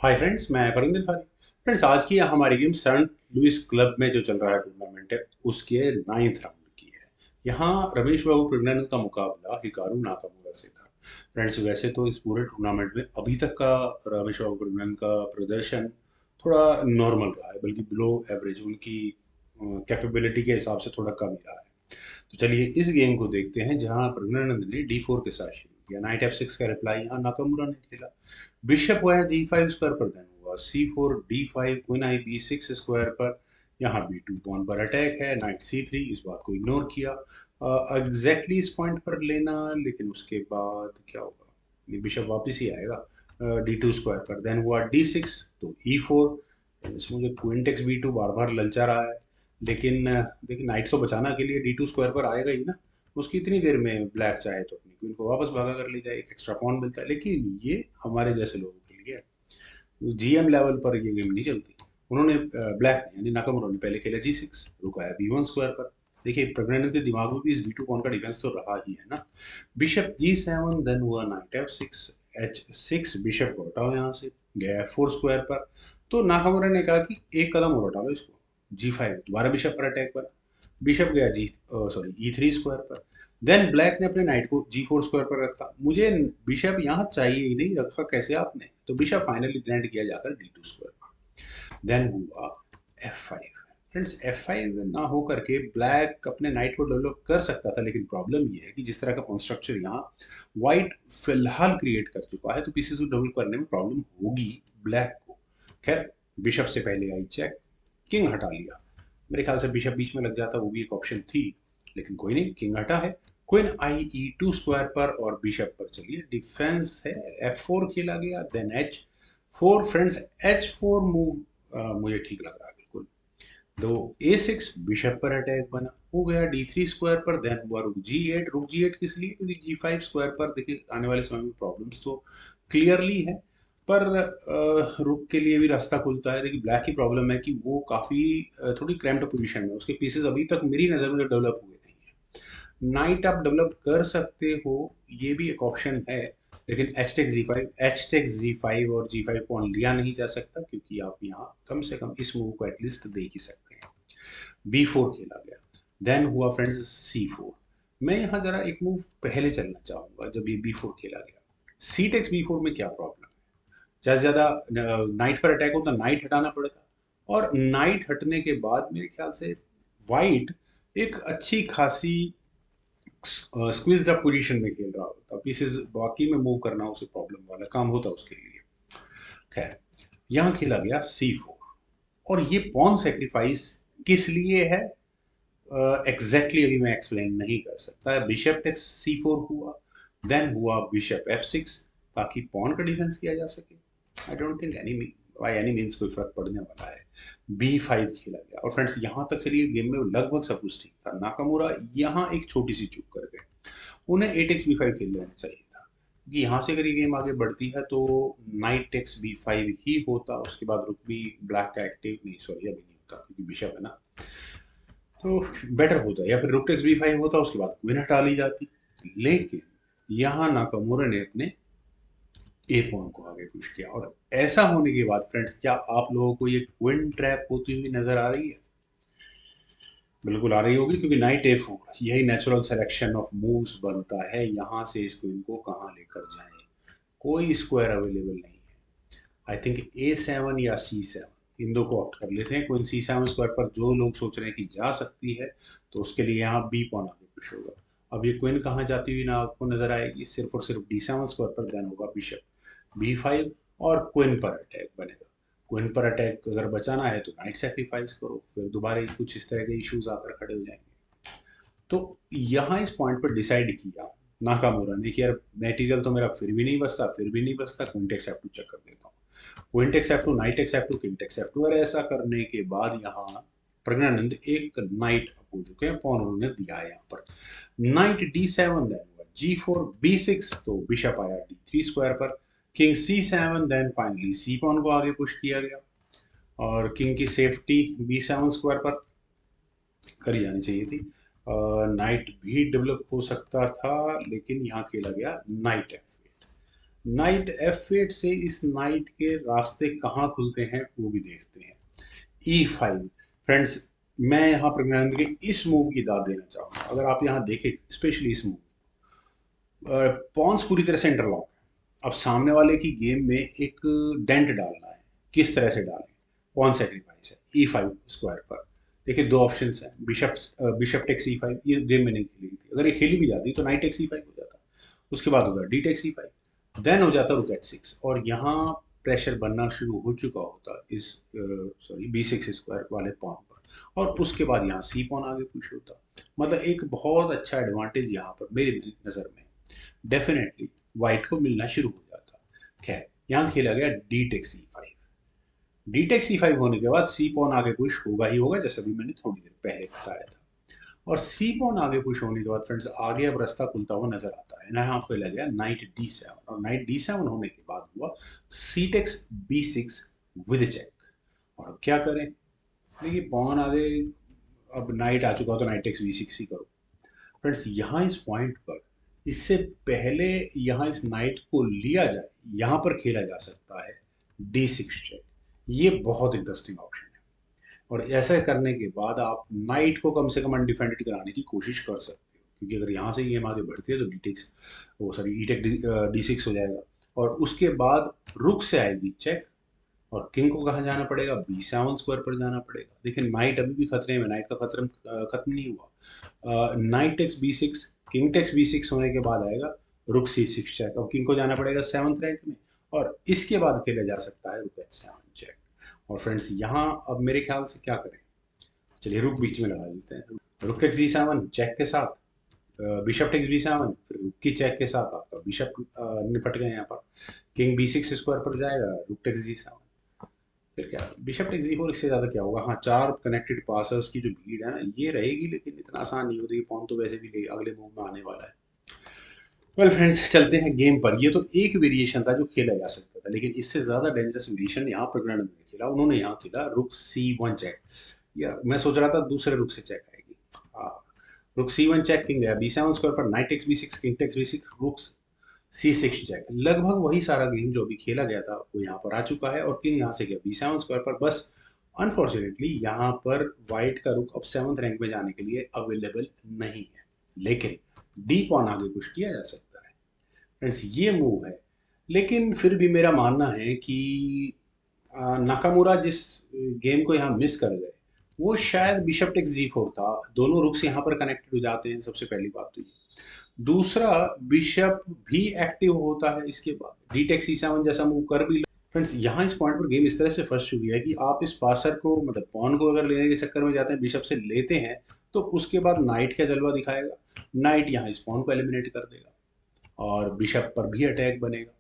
Hi friends, मैं परिंदर खाली। Friends, आज की हमारी गेम सेंट लुइस क्लब में जो चल रहा है टूर्नामेंट है उसके 9th राउंड की है। यहाँ रमेश बाबू प्रज्ञानंद का मुकाबला हिकारू नाकामुरा से था। फ्रेंड्स, वैसे तो इस पूरे टूर्नामेंट में अभी तक का रमेश बाबू प्रज्ञानंद का प्रदर्शन थोड़ा नॉर्मल रहा है, बल्कि बिलो एवरेज उनकी कैपेबिलिटी के हिसाब से थोड़ा कम ही रहा है। तो चलिए इस गेम को देखते हैं, जहां प्रज्ञानंद ने D4 के साथ शुरू किया। नाइट F6 का रिप्लाई यहाँ नाकामुरा ने खेला। बिशप हुआ G5 स्क्वायर पर, देन हुआ C4 D5 क्वीन आई B6 स्क्वायर पर। यहाँ B2 पॉन पर अटैक है, नाइट C3 इस बात को इग्नोर किया एग्जैक्टली इस पॉइंट पर लेना। लेकिन उसके बाद क्या होगा, बिशप वापस ही आएगा D2 स्क्वायर पर। देन हुआ D6 तो E4। इसमें जो क्वीन टेक्स B2 बार बार ललचा रहा है, लेकिन देखिए नाइट तो बचाना के लिए D2 स्क्वायर पर आएगा ही ना। उसकी इतनी देर में ब्लैक चाहे तो अपनी क्वीन को वापस भागा कर ले जाए, एक एक्स्ट्रा पॉन मिलता है। लेकिन ये हमारे जैसे लोगों के लिए जीएम लेवल पर ये गेम नहीं चलती। उन्होंने ब्लैक यानी नाकामुरा ने पहले खेला G6, रुकाया B1 स्क्वायर पर। देखिए प्रज्ञानंद के दिमाग में भी इस B2 पॉन का डिफेंस तो रहा ही है ना। बिशप G7, देन हुआ नाइट F6 H6। बिशप को हटाओ, यहाँ से गया F4 स्क्वायर पर। तो नाकामुरा ने कहा कि एक कदम और हटा लो इसको, G5 दोबारा बिशप पर अटैक बना। बिशप गया E3 स्क्वायर पर। देन ब्लैक ने अपने नाइट को G4 स्क्वायर पर रखा। मुझे बिशप यहाँ चाहिए ही नहीं, रखा कैसे आपने? तो बिशप फाइनली लैंड किया जाकर D2 स्क्वायर पर। देन हुआ F5। फ्रेंड्स, F5 ना हो करके ब्लैक अपने नाइट को डेवलप कर सकता था, लेकिन प्रॉब्लम ये है कि जिस तरह का कंस्ट्रक्चर यहाँ वाइट फिलहाल क्रिएट कर चुका है, तो पीसेस को डेवलप करने में प्रॉब्लम होगी ब्लैक को। खैर, बिशप से पहले आई चेक, किंग हटा लिया। मेरे ख्याल से बिशप बीच में लग जाता, वो भी एक ऑप्शन थी, लेकिन कोई नहीं, किंग हटा है। क्वीन आई E2 स्क्वायर पर और बिशप पर चलिए डिफेंस है। F4 खेला गया, then H4। Friends, H4 move मुझे ठीक लग रहा है बिल्कुल। दो A6, बिशप पर अटैक बना, हो गया D3 स्क्वायर पर। देन हुआ रुक G8। रुक G8 किस लिए? क्योंकि G5 स्क्वायर पर देखिए आने वाले समय में प्रॉब्लम्स तो क्लियरली है, पर रुक के लिए भी रास्ता खुलता है। देखिए ब्लैक की प्रॉब्लम है कि वो काफ़ी थोड़ी क्रैम्प्ड पोजीशन में, उसके पीसेस अभी तक मेरी नज़र में डेवलप हुए नहीं है। नाइट आप डेवलप कर सकते हो, ये भी एक ऑप्शन है, लेकिन H टेक्स G5 और G5 को लिया नहीं जा सकता, क्योंकि आप यहाँ कम से कम इस मूव को एटलीस्ट देख ही सकते हैं। B4 खेला गया। देन हुआ फ्रेंड्स C4। मैं यहाँ जरा एक मूव पहले चलना चाहूंगा। जब ये B4 खेला गया, C टेक्स B4 में क्या प्रॉब्लम है? ज़्यादा से ज़्यादा नाइट पर अटैक हो तो नाइट हटाना पड़ता, और नाइट हटने के बाद मेरे ख्याल से वाइट एक अच्छी खासी स्क्वीज्ड अप पोजीशन में खेल रहा होता, पीसेस बाकी में मूव करना उसे प्रॉब्लम वाला काम होता उसके लिए। खैर, यहाँ खेला गया C4, और ये पॉन सेक्रीफाइस किस लिए है एग्जैक्टली अभी मैं एक्सप्लेन नहीं कर सकता। बिशप टेक्स C4 हुआ, देन हुआ बिशप F6, ताकि पॉन का डिफेंस किया जा सके। I don't think any by any means कोई फर्क पड़ने वाला है। B5 खेला गया, और फ्रेंड्स यहाँ तक चलिए गेम में लगभग सब कुछ ठीक था। नाकामुरा यहाँ एक छोटी सी चूक कर गए, उन्हें A टेक्स B5 खेल लेना चाहिए था, क्योंकि यहाँ से अगर ये गेम आगे बढ़ती है तो नाइट टेक्स B5 ही होता। उसके बाद रुक भी ब्लैक का एक्टिव नहीं, सॉरी अभी नहीं होता क्योंकि बिशप है ना, तो बेटर होता। या फिर रुक टेक्स B5 होता, उसके बाद क्वीन हटा ली जाती। लेकिन यहाँ नाकामुरा ने अपने ए पॉन को आगे पुश किया, और ऐसा होने के बाद फ्रेंड्स, क्या आप लोगों को ये क्विन ट्रैप होती हुई नजर आ रही है? बिल्कुल आ रही होगी, क्योंकि नाइट A4 यही नेचुरल सिलेक्शन ऑफ मूव्स बनता है। यहाँ से इस क्वीन को कहाँ लेकर जाएं? कोई स्क्वायर अवेलेबल नहीं है। आई थिंक A7 या C7, इन दो को ऑप्ट कर लेते हैं। क्वीन C7 स्क्वायर पर जो लोग सोच रहे हैं कि जा सकती है, तो उसके लिए यहाँ बी पॉन आगे पुश होगा। अब ये क्वीन कहाँ जाती हुई ना आपको नजर आएगी, सिर्फ और सिर्फ D7 स्क्वायर पर। देन होगा बिशप B5, और क्वीन पर अटैक बनेगा। क्वीन पर अटैक अगर बचाना है तो नाइट सेक्रीफाइस करो, फिर दोबारा कुछ इस तरह के इश्यूज आकर खड़े हो जाएंगे। तो यहाँ इस पॉइंट पर डिसाइड किया नाकामुरा ने कि यार मटेरियल तो मेरा फिर भी नहीं बचता, फिर भी नहीं बचता, क्वीन टेक्स F2 चेक कर देता हूँ। Queen takes F2, knight takes F2, king takes F2, और ऐसा करने के बाद यहाँ प्रज्ञानंद एक नाइट अप हो चुके हैं, पॉन उन्होंने दिया है यहाँ पर। नाइट D7, देन हुआ G4 B6, तो बिशप आया D3 स्क्वायर पर। किंग C7, देन फाइनली सी पॉन को आगे पुश किया गया, और किंग की सेफ्टी B7 स्क्वायर पर करी जानी चाहिए थी। नाइट भी डेवलप हो सकता था, लेकिन यहाँ खेला गया नाइट F8। नाइट F8 से इस नाइट के रास्ते कहाँ खुलते हैं वो भी देखते हैं। E5 फ्रेंड्स, मैं यहाँ प्रज्ञानंद के इस मूव की दाद देना चाहूँगा। अगर आप यहाँ देखें स्पेशली इस मूव, पॉन्स पूरी तरह से इंटरलॉक है। अब सामने वाले की गेम में एक डेंट डालना है, किस तरह से डालें? पॉन सेक्रीफाइस है E5 स्क्वायर पर। देखिए दो ऑप्शंस हैं, बिशप टेक्स E5, ये गेम में नहीं खेली थी। अगर ये खेली भी जाती तो नाइट टेक्स E5 हो जाता, उसके बाद होता डी टेक्स E5, देन हो जाता रुक H6, और यहाँ प्रेशर बनना शुरू हो चुका होता इस सॉरी B6 स्क्वायर वाले पॉन पर, और उसके बाद यहाँ सी पॉन आगे पुश होता। मतलब एक बहुत अच्छा एडवांटेज यहाँ पर मेरी नज़र में डेफिनेटली वाइट को मिलना शुरू हो जाता। खैर, यहाँ खेला गया D takes E5। D takes E5 होने के बाद सी पॉन आगे पुश होगा ही होगा, जैसे भी मैंने थोड़ी देर पहले बताया था। और सी पॉन आगे पुश होने के बाद फ्रेंड्स आगे अब रास्ता खुलता हुआ नजर आता है ना। यहाँ आपको लग गया नाइट D7, और नाइट D7 होने के बाद हुआ सी टेक्स B6 विद चेक। और अब क्या करें? देखिए पॉन आगे, अब नाइट आ चुका तो नाइट टेक्स B6 ही करो। फ्रेंड्स यहाँ इस पॉइंट पर, इससे पहले यहाँ इस नाइट को लिया जाए, यहाँ पर खेला जा सकता है D6 चेक। ये बहुत इंटरेस्टिंग ऑप्शन है, और ऐसा करने के बाद आप नाइट को कम से कम अनडिफेंडेड कराने की कोशिश कर सकते हो, क्योंकि अगर यहाँ से गेम आगे बढ़ती है तो डी टेक्स, वो सॉरी ई टेक D6 हो जाएगा, और उसके बाद रुक से आएगी चेक, और किंग को कहाँ जाना पड़ेगा? B7 स्क्वायर पर जाना पड़ेगा। देखिए नाइट अभी भी खतरे में, नाइट का खतरा खत्म नहीं हुआ। Knight takes B6, king takes B6 होने के बाद आएगा रुक C6 चेक। अब किंग को जाना पड़ेगा 7th रैंक में, और इसके बाद खेला जा सकता है रुक H7 चेक। और फ्रेंड्स यहाँ अब मेरे ख्याल से क्या करें? चलिए रुक बीच में लगा देते हैं। रुक टेक्स D7 चेक के साथ, बिशप टेक्स B7, फिर रुक की चेक के साथ आपका बिशप निपट गए यहाँ पर। किंग B6 स्क्वायर पर जाएगा, रुक टेक्स D7, फिर क्या बिशप टेक्स D4। इससे ज़्यादा क्या होगा? हाँ, चार कनेक्टेड पासर्स की जो भीड़ है ना ये रहेगी, लेकिन इतना आसान नहीं होती। पॉन तो वैसे भी अगले मूव में आने वाला है। वेल फ्रेंड्स, चलते हैं गेम पर। ये तो एक वेरिएशन था जो खेला जा सकता था, लेकिन इससे ज़्यादा डेंजरस वेरिएशन यहाँ प्रज्ञानंद ने खेला। उन्होंने यहाँ खेला रुक C1 चेक। यार मैं सोच रहा था दूसरे रुक से चेक आएगी। हाँ, रुक C1 चेक, किंग गया B7 स्क्वायर पर, knight takes B6, king takes B6, रुक C6 चेक। लगभग वही सारा गेम जो अभी खेला गया था वो यहाँ पर आ चुका है, और किंग यहाँ से गया B7 स्क्वायर पर। बस अनफॉर्चुनेटली यहाँ पर वाइट का रुक अब 7th रैंक में जाने के लिए अवेलेबल नहीं है, लेकिन डी पॉन आगे पुश किया जा सकता है। फ्रेंड्स ये मूव है, लेकिन फिर भी मेरा मानना है कि नाकामुरा जिस गेम को यहाँ मिस कर गए वो शायद बिशप टेक्स G4 था। दोनों रुक्स यहाँ पर कनेक्टेड हो जाते हैं, सबसे पहली बात तो ये। दूसरा, बिशप भी एक्टिव होता है इसके बाद, डी टेक्स C7 जैसा मूव कर भी। फ्रेंड्स यहाँ इस पॉइंट पर गेम इस तरह से फंस चुकी है कि आप इस पासर को, मतलब पॉन को अगर लेने के चक्कर में जाते हैं, बिशप से लेते हैं, तो उसके बाद नाइट क्या जलवा दिखाएगा? नाइट यहाँ इस पॉन को एलिमिनेट कर देगा, और बिशप पर भी अटैक बनेगा।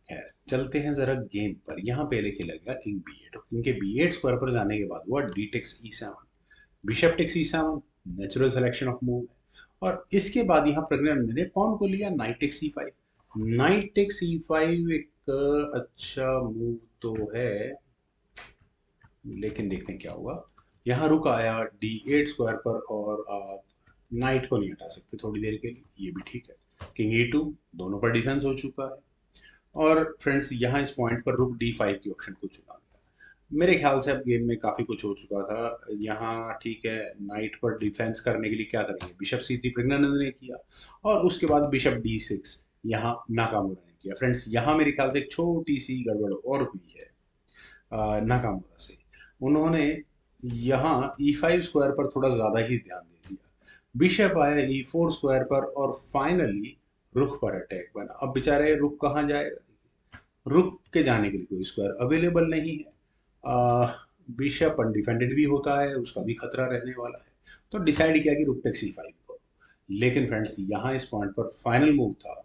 खैर चलते हैं जरा गेम पर। यहाँ पहले खेला गया किंग B8, और किंग के B8 स्क्वायर पर जाने के बाद हुआ D takes E7, bishop takes E7, natural selection of move है। और इसके बाद यहाँ प्रज्ञानंद ने पॉन को लिया knight takes E5। Knight takes E5 एक अच्छा मूव तो है, लेकिन देखते हैं क्या हुआ। यहाँ रुक आया D8 स्क्वायर पर, और आप नाइट को नहीं हटा सकते थोड़ी देर के लिए, ये भी ठीक है। किंग E2, दोनों पर डिफेंस हो चुका है। और फ्रेंड्स यहाँ इस पॉइंट पर रुक D5 की ऑप्शन को चुना गया। मेरे ख्याल से अब गेम में काफ़ी कुछ हो चुका था। यहाँ ठीक है, नाइट पर डिफेंस करने के लिए क्या करेंगे? बिशप C3 प्रज्ञानंद ने किया, और उसके बाद बिशप D6 यहाँ नाकामुरा ने किया। फ्रेंड्स यहाँ मेरे ख्याल से एक छोटी सी गड़बड़ और हुई है नाकामुरा से। उन्होंने यहाँ E5 स्क्वायर पर थोड़ा ज़्यादा ही ध्यान दे दिया। बिशप आया E4 स्क्वायर पर, और फाइनली रुख पर अटैक बना। अब बेचारे रुख कहाँ जाएगा? रुक के जाने के लिए कोई स्क्वायर अवेलेबल नहीं है। बिशप अनडिफेंडेड भी होता है, उसका भी खतरा रहने वाला है। तो डिसाइड किया कि रुक टेक्स C5 को। लेकिन फ्रेंड्स यहाँ इस पॉइंट पर फाइनल मूव था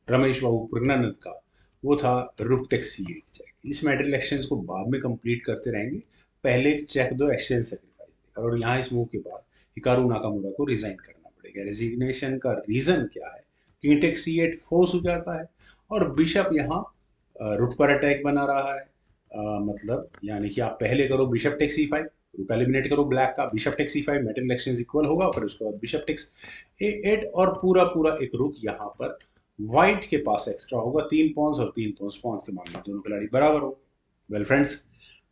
रमेश बाबू प्रज्ञानंद का, वो था रुक टेक्स C8 चेक। इस मेटल एक्सचेंज को बाद में कंप्लीट करते रहेंगे, पहले चेक दो, एक्सचेंज सेक्रीफाइस देकर। और यहाँ इस मूव के बाद हिकारू नाकामुरा को रिजाइन करना पड़ेगा। रेजिग्नेशन का रीजन क्या है? किंग टेक्स C8 फोर्स हो जाता है, और बिशप यहाँ रुक पर अटैक बना रहा है। मतलब यानी कि आप पहले करो बिशप टेक्स E5, रुक एलिमिनेट करो ब्लैक का, bishop takes E5, metal exchange equal होगा, फिर उसके बाद बिशप टेक्स A8, और पूरा पूरा एक रुक यहाँ पर व्हाइट के पास एक्स्ट्रा होगा 3 पॉन्स और 3 पॉन्स पॉन्स के मामले में दोनों खिलाड़ी बराबर हो। वेल फ्रेंड्स,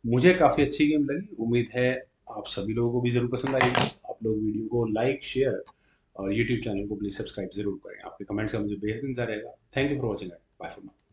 मुझे काफ़ी अच्छी गेम लगी। उम्मीद है आप सभी लोगों को भी ज़रूर पसंद आएगी। आप लोग वीडियो को लाइक, शेयर और यूट्यूब चैनल को प्लीज़ सब्सक्राइब ज़रूर करें। आपके कमेंट्स का मुझे बेहद इंतजार रहेगा। Thank you for watching. Bye for now.